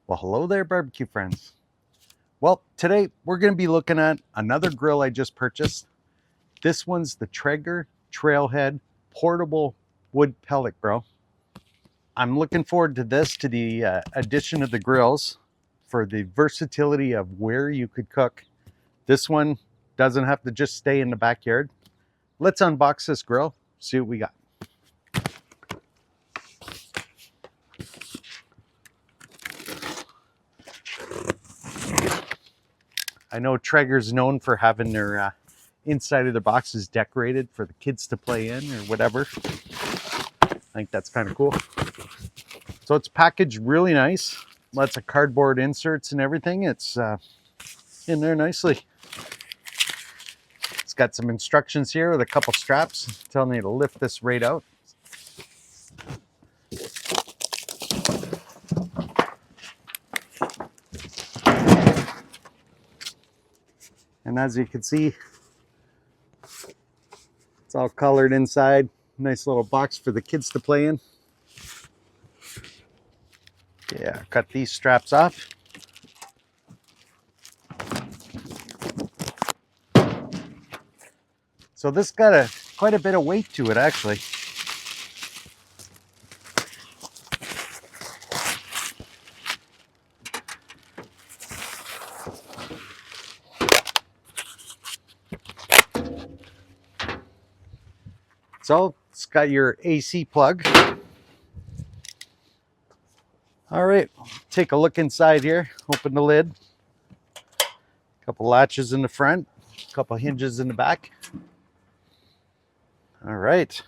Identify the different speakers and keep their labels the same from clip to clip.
Speaker 1: Well, hello there, barbecue friends. Well, today we're going to be looking at another grill I just purchased. This one's the Traeger Trailhead portable wood pellet grill. I'm looking forward to this, to the addition of the grills for the versatility of where you could cook. This one doesn't have to just stay in the backyard. Let's unbox this grill, see what we got. I know Traeger's known for having their inside of their boxes decorated for the kids to play in or whatever. I think that's kind of cool. So it's packaged really nice. Lots of cardboard inserts and everything. It's in there nicely. It's got some instructions here with a couple straps telling you to lift this right out. And as you can see, it's all colored inside. Nice little box for the kids to play in. Yeah, cut these straps off. So this got quite a bit of weight to it, actually. So it's got your AC plug. All right, take a look inside here. Open the lid. A couple latches in the front, a couple hinges in the back. All right.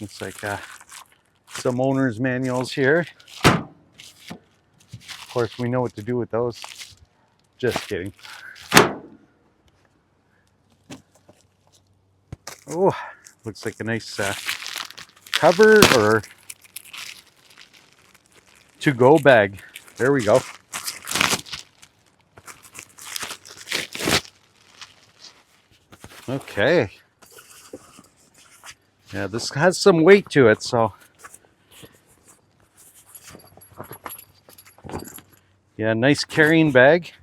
Speaker 1: Looks like some owner's manuals here. Of course, we know what to do with those. Just kidding. Oh, looks like a nice cover or to-go bag. There we go. Okay. Yeah, this has some weight to it, so yeah, nice carrying bag.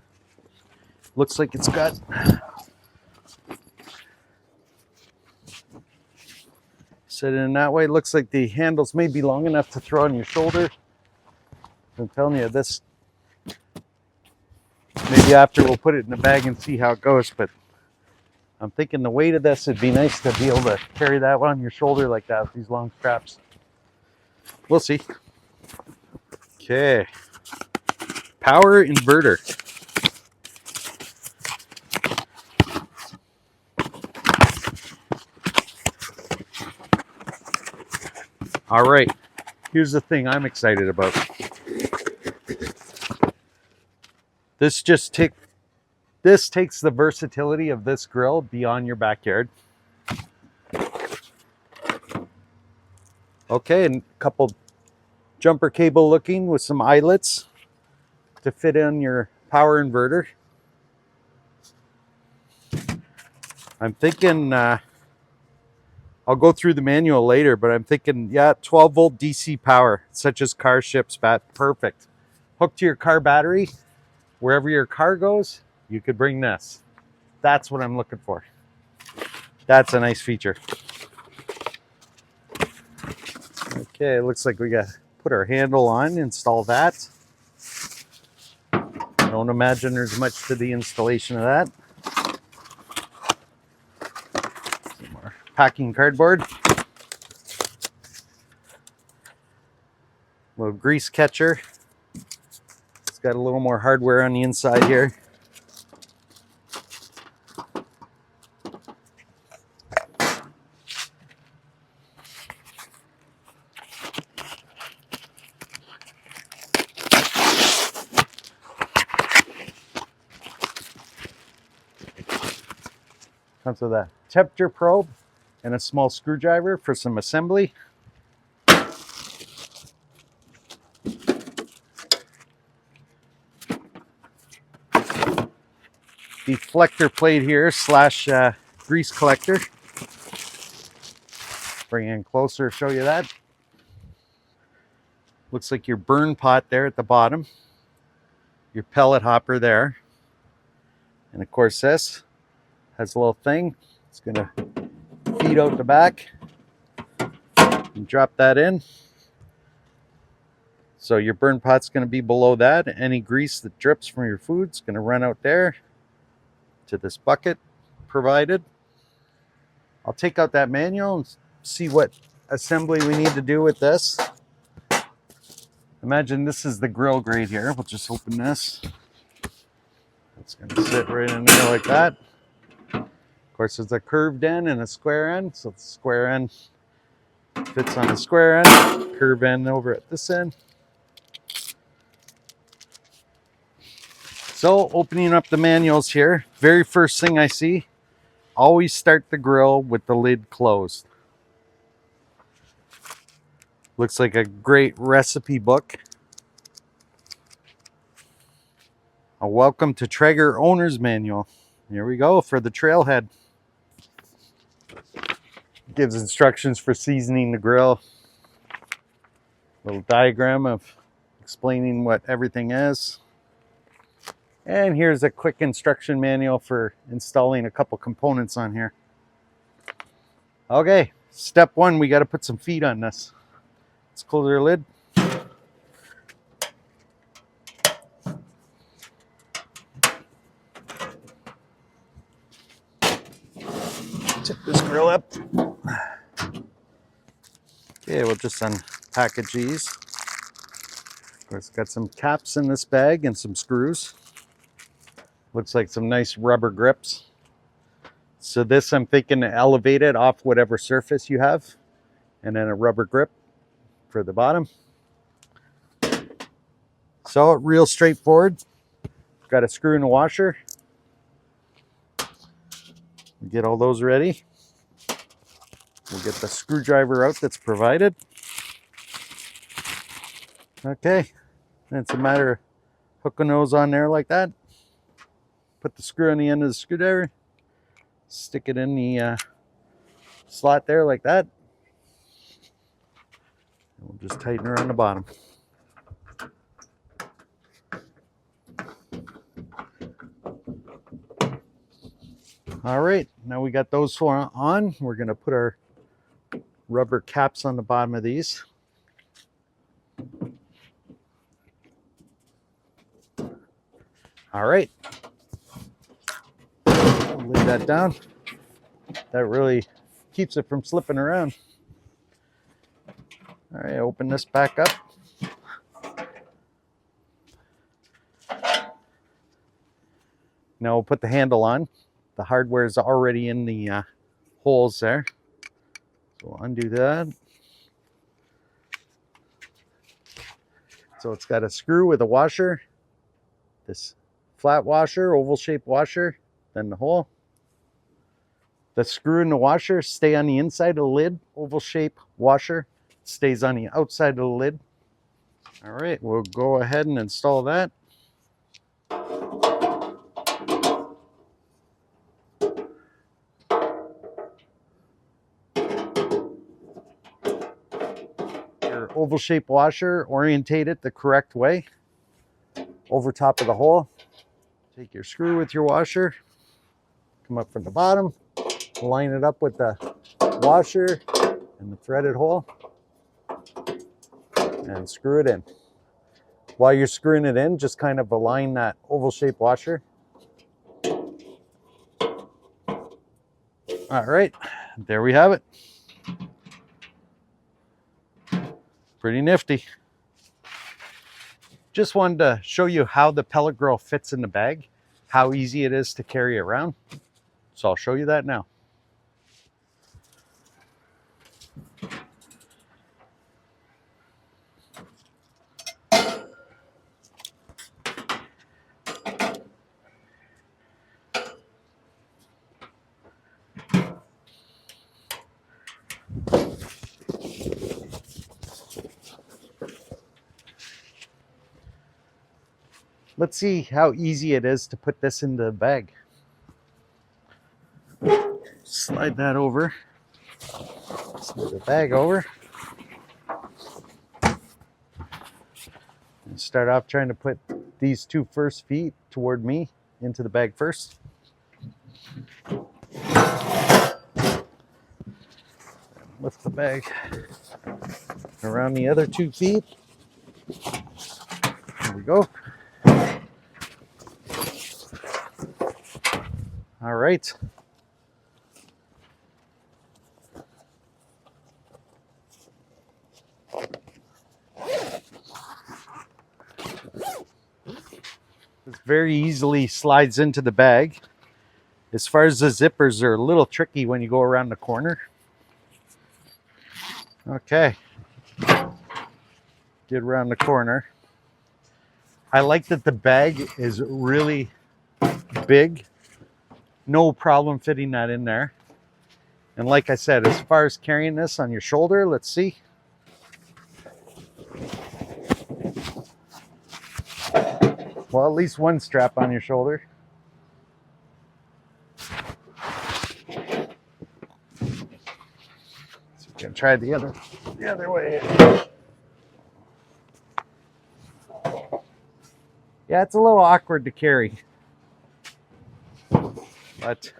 Speaker 1: Looks like it's got set in that way. Looks like the handles may be long enough to throw on your shoulder. I'm telling you, this maybe after we'll put it in the bag and see how it goes, but I'm thinking the weight of this, it'd be nice to be able to carry that one on your shoulder like that with these long straps. We'll see. Okay. Power inverter. All right. Here's the thing I'm excited about. This takes the versatility of this grill beyond your backyard. Okay, and a couple jumper cable looking with some eyelets to fit in your power inverter. I'm thinking, I'll go through the manual later, but I'm thinking, yeah, 12 volt DC power, such as car ships, perfect. Hooked to your car battery, wherever your car goes, you could bring this. That's what I'm looking for. That's a nice feature. Okay, looks like we got to put our handle on, install that. Don't imagine there's much to the installation of that. Some more packing cardboard. Little grease catcher. It's got a little more hardware on the inside here. Comes with a temperature probe and a small screwdriver for some assembly. Deflector plate here slash grease collector. Bring it in closer, show you that. Looks like your burn pot there at the bottom. Your pellet hopper there. And of course this has a little thing. It's going to feed out the back. And drop that in. So your burn pot's going to be below that. Any grease that drips from your food's going to run out there to this bucket provided. I'll take out that manual and see what assembly we need to do with this. Imagine this is the grill grate here. We'll just open this. It's going to sit right in there like that. Of course, there's a curved end and a square end. So the square end fits on the square end, curved end over at this end. So opening up the manuals here, very first thing I see, always start the grill with the lid closed. Looks like a great recipe book. A welcome to Traeger owner's manual. Here we go for the Trailhead. Gives instructions for seasoning the grill. Little diagram of explaining what everything is. And here's a quick instruction manual for installing a couple components on here. Okay, step one, we got to put some feet on this. Let's close our lid. Tip this grill up. Okay, we'll just unpackage these. Of course, got some caps in this bag and some screws. Looks like some nice rubber grips. So this, I'm thinking to elevate it off whatever surface you have. And then a rubber grip for the bottom. So real straightforward. Got a screw and a washer. Get all those ready. We'll get the screwdriver out that's provided. Okay, and it's a matter of hooking those on there like that. Put the screw on the end of the screwdriver. Stick it in the slot there like that. And we'll just tighten her on the bottom. All right, now we got those four on. We're going to put our rubber caps on the bottom of these. All right, lay that down. That really keeps it from slipping around. All right, open this back up. Now we'll put the handle on. The hardware is already in the holes there. So we'll undo that. So it's got a screw with a washer, this flat washer, oval shaped washer, then the hole. The screw and the washer stay on the inside of the lid. Oval shaped washer stays on the outside of the lid. All right, we'll go ahead and install that. Your oval shaped washer, orientate it the correct way over top of the hole. Take your screw with your washer, come up from the bottom, line it up with the washer and the threaded hole, and screw it in. While you're screwing it in, just kind of align that oval shaped washer. All right, there we have it. Pretty nifty. Just wanted to show you how the pellet grill fits in the bag, how easy it is to carry around. So I'll show you that now. Let's see how easy it is to put this in the bag. Slide that over. Slide the bag over. Start off trying to put these two first feet toward me into the bag first. Lift the bag around the other 2 feet. There we go. All right. This very easily slides into the bag. As far as the zippers, they're a little tricky when you go around the corner. Okay. Get around the corner. I like that the bag is really big. No problem fitting that in there. And like I said, as far as carrying this on your shoulder, let's see. Well, at least one strap on your shoulder. So we can try the other way. Yeah, it's a little awkward to carry. But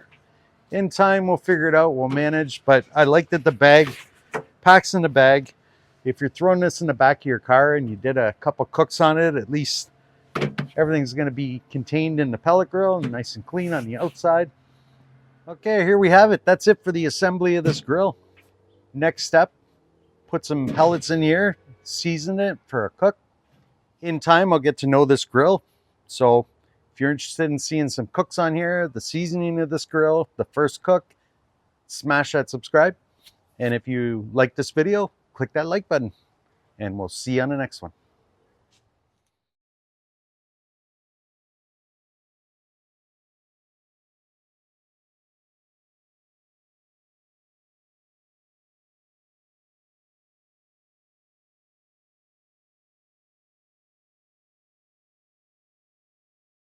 Speaker 1: in time, we'll figure it out. We'll manage. But I like that the bag packs in the bag. If you're throwing this in the back of your car and you did a couple cooks on it, at least everything's going to be contained in the pellet grill and nice and clean on the outside. Okay, here we have it. That's it for the assembly of this grill. Next step, put some pellets in here, season it for a cook. In time, I'll get to know this grill. So if you're interested in seeing some cooks on here, the seasoning of this grill, the first cook, smash that subscribe. And if you like this video, click that like button. And we'll see you on the next one.